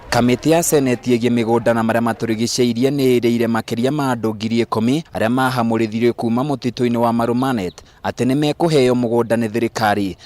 Kamiti ya seneti igii migunda na maria maturigiciire ni iriire makiria ma andu ngiri 10 aria mahamurithirio kuma mutitu-ini wa Marmanet ati ni mekuheo mugunda ni thirikari.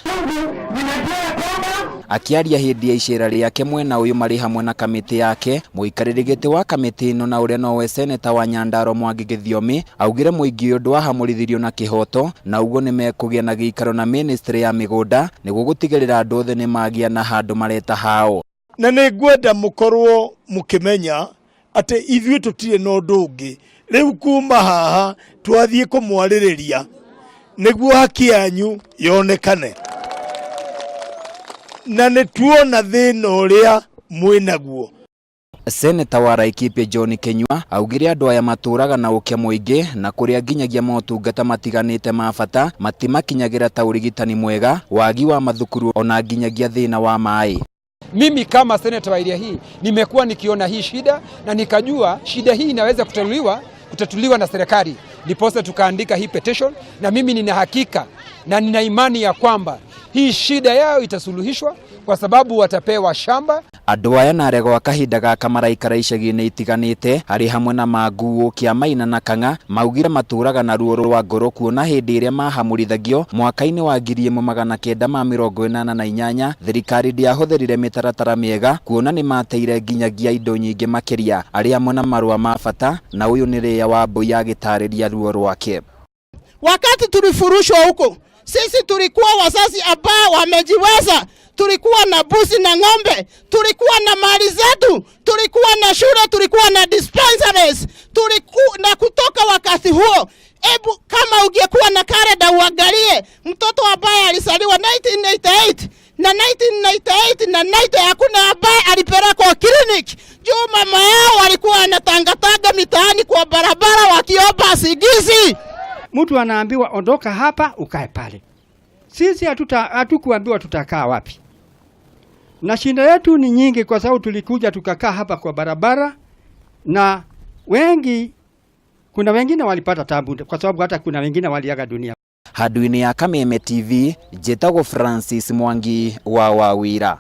Akiaria hindi ya icera riake mwena uyu mari hamwe na kamiti yake, muikarire giti wa kamiti ino na uria nowe seneta wa Nyandarua Mwangi Githiomi augire muingi undu ahamurithirio na kihoto na uguo ni mekugia na giikaro na ministry ya migunda niguo gutigirira andu othe ni magia na handu mareta hao. Na nĩ ngwenda mukorwo mukimenya ati ithuĩ tutire na ũndũ ũngĩ riu kuma haha twathie kumwarĩrĩria niguo haki yanyu yonekane na nĩ tuona thĩna ũrĩa mwĩnaguo. Seneta wa Laikipia John Kenyua augire andu aya maturaga na ukia muingi na kuria nginyagia motungata matiganite ma bata matimakinyagira ta urigitani mwega, wagi wa mathukuru ona nginyagia thina wa mai. Mimi kama seneta wa area hii nimekuwa nikiona hii shida na nikajua shida hii inaweza kutatuliwa na serikali. Ndiposa tukaandika hii petition na mimi nina hakika na nina imani ya kwamba hii shida yao itasuluhishwa kwa sababu watapewa shamba. Andu aya naregwa kahinda gaka maraikara icagi-ini itiganite hari hamwe na manguo kia maina na kanga maugire maturaga na ruo rwa ngoro kuona hindi iria mahamurithagio mwaka-ini wa 1988 thirikari ndiahuthirire mitaratara miega kuona ni mateire nginyagia indo nyingi makiria aria hamwe na marua ma bata, na uyu ni ria wa mbui agitariria ruo rwake. Wakati tulifurushwa huko, sisi tulikuwa wazazi ambao wamejiweza, tulikuwa na busi na ng'ombe, tulikuwa na mali zetu, tulikuwa na shule, tulikuwa na dispensaries, na kutoka wakati huo, ebu kama ungekuwa na kalenda uangalie mtoto ambaye alisaliwa 1988 na 1998 na 90 hakuna ambaye alipelekwa clinic juu mama yao walikuwa wanatangatanga mitaani kwa barabara wakiomba sigizi. Mtu anaambiwa ondoka hapa ukae pale. Sisi hatukuambiwa tutakaa wapi. Na shida yetu ni nyingi kwa sababu tulikuja tukakaa hapa kwa barabara na kuna wengine walipata tabu kwa sababu hata kuna wengine waliaga dunia. Haduini ya Kameme TV, Jetago Francis Mwangi wa Wawira.